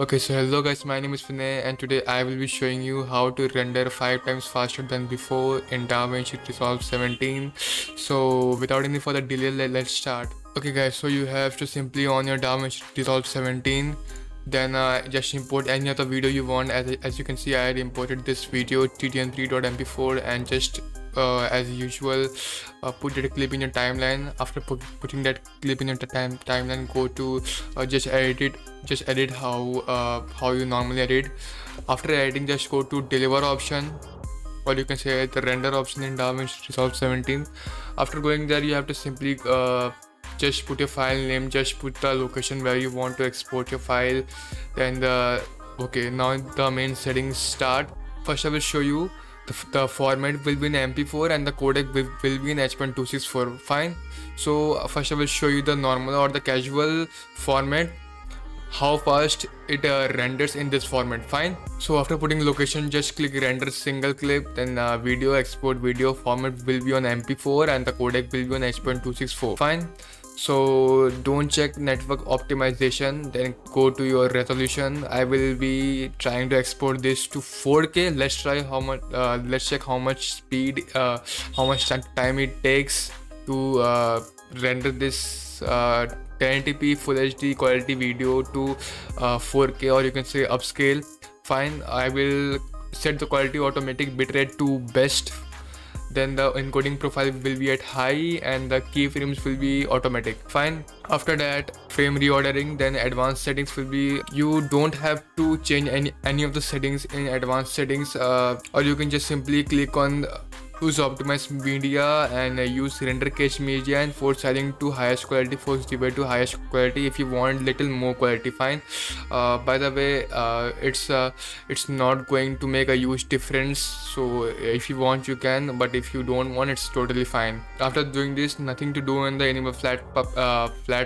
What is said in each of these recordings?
Okay, so hello guys, my name is Vinay and today I will be showing you how to render 5 times faster than before in Davinci Resolve 17. So without any further delay, let's start. Okay guys, so you have to simply on your Davinci Resolve 17, then just import any other video you want. As you can see, I had imported this video tdn3.mp4 and just as usual put that clip in your timeline. After putting that clip in your timeline, go to just edit how you normally edit. After editing, just go to deliver option, or you can say the render option in Davinci Resolve 17. After going there, you have to simply just put your file name, just put the location where you want to export your file. Then okay, now the main settings start. First I will show you the format will be in MP4 and the codec will be in H.264. Fine. So first I will show you the normal or the casual format, how fast it renders in this format. Fine. So after putting location, just click render single clip, then video export video format will be on MP4 and the codec will be on H.264. Fine. So don't check network optimization, then go to your resolution. I will be trying to export this to 4K. Let's try how much let's check how much speed how much time it takes to render this 1080p full HD quality video to 4K, or you can say upscale. Fine, I will set the quality automatic bitrate to best, then the encoding profile will be at high and the keyframes will be automatic. Fine. After that, frame reordering, then advanced settings will be, you don't have to change any of the settings in advanced settings, or you can just simply click on use optimized media and use render cache media and force scaling to highest quality, force divide to highest quality if you want little more quality. Fine. By the way, it's not going to make a huge difference, so if you want you can, but if you don't want, it's totally fine. After doing this, nothing to do on the enable flat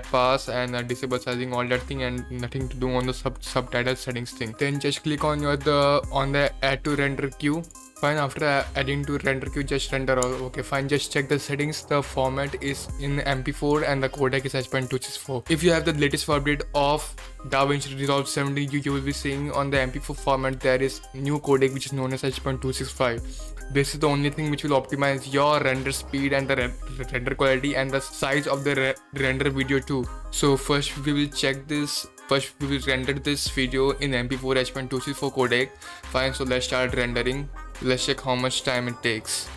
pass and disable sizing, all that thing, and nothing to do on the subtitle settings thing. Then just click on the add to render queue. Fine. After adding to render queue, just render all. Okay, fine. Just check the settings. The format is in MP4 and the codec is H.264. If you have the latest update of Davinci Resolve 17, you will be seeing on the MP4 format there is new codec which is known as H.265. This is the only thing which will optimize your render speed and the render quality and the size of the render video too. So first we will check this. First we will render this video in MP4 H.264 codec. Fine, so let's start rendering. Let's check how much time it takes.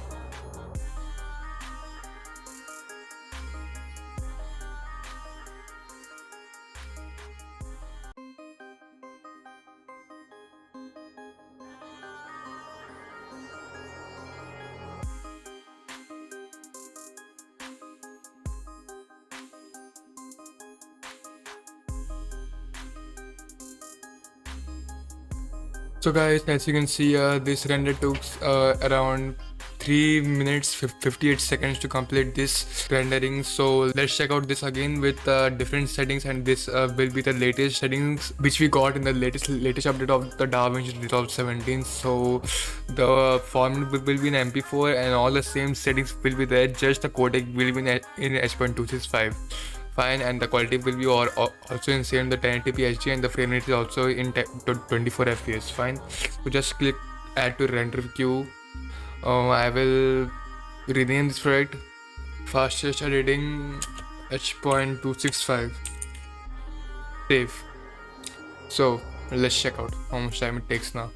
So guys, as you can see, this render took around 3 minutes 58 seconds to complete this rendering. So let's check out this again with different settings, and this will be the latest settings which we got in the latest update of the Davinci Resolve 17. So the format will be in MP4 and all the same settings will be there, just the codec will be in H.265. Fine, and the quality will be also in same, the 1080p HD, and the frame rate is also in 24 fps. Fine. So just click add to render queue. I will rename this project fastest editing H.265. Save. So let's check out how much time it takes now.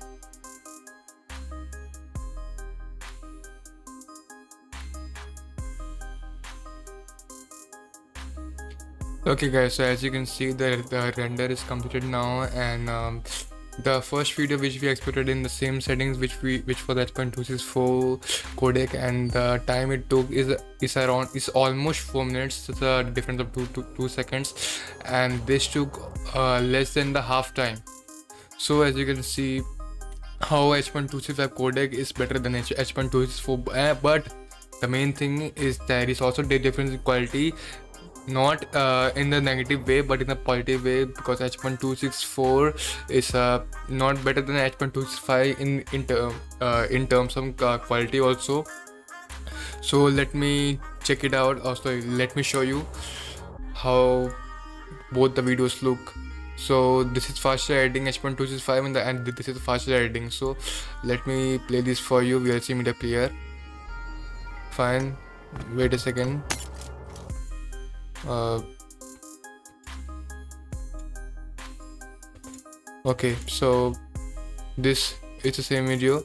Okay guys, so as you can see, the render is completed now, and the first video which we exported in the same settings which for the H.264 codec, and the time it took is almost 4 minutes. It's a difference of 2 seconds, and this took less than the half time. So as you can see how H.265 codec is better than H.264, but the main thing is there is also the difference in quality, not in the negative way but in a positive way, because H.264 is not better than H.265 in terms of quality also. So let me check it out. Also, let me show you how both the videos look. So this is faster editing H.265 and this is faster editing. So let me play this for you. VLC media player. Fine. Wait a second. Okay, so this is the same video.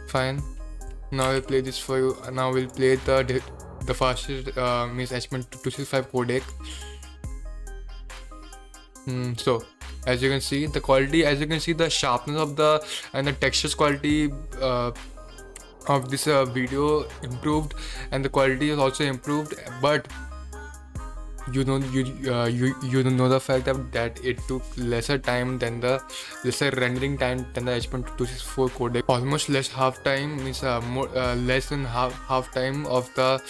Fine. Now I'll play this for you. Now we'll play the fastest means H.265 codec. So as you can see, the quality, as you can see, the sharpness of the and the textures quality of this video improved, and the quality is also improved. But you know the fact that it took lesser time than the lesser rendering time than the H.264 codec. Almost less half time means more less than half time of the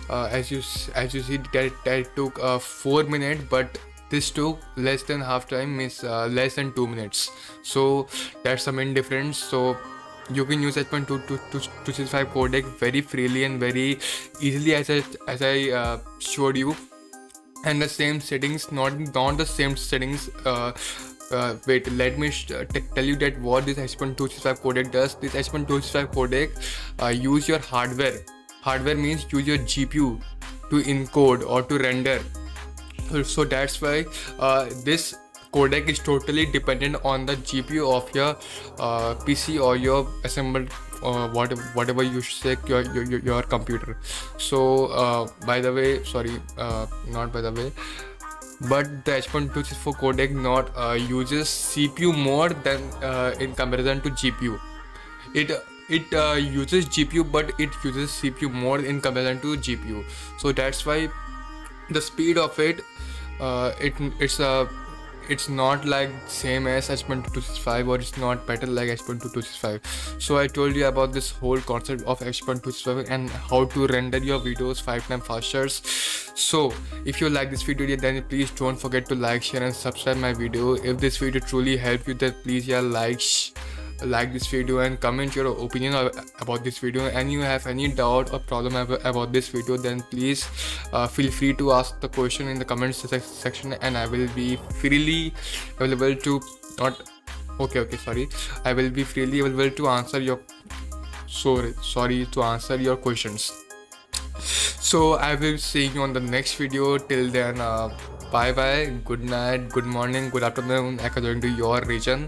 as you see that took 4 minutes, but this took less than half time, means less than 2 minutes. So that's the main difference. So you can use H.265 codec very freely and very easily, as I showed you. And the same settings, not the same settings. Wait, let me tell you that what this H.265 codec does. This H.265 codec use your hardware. Hardware means use your GPU to encode or to render. So that's why this codec is totally dependent on the GPU of your PC or your assembled whatever you say, your computer. So by the way, sorry, not by the way, but the H.264 codec not uses CPU more than in comparison to GPU. It uses GPU, but it uses CPU more in comparison to GPU. So that's why the speed of it it's not like same as H.265, or it's not better like H.265. So I told you about this whole concept of H.265 and how to render your videos 5 times faster. So if you like this video, then please don't forget to like, share and subscribe my video. If this video truly helped you, then please like this video and comment your opinion about this video. And you have any doubt or problem about this video, then please feel free to ask the question in the comment section, and I will be freely available to I will be freely available to answer your to answer your questions. So I will see you on the next video. Till then, bye bye, good night, good morning, good afternoon according to your region.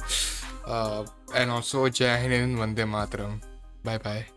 And also Jai Hind and Vande Mataram. Bye bye.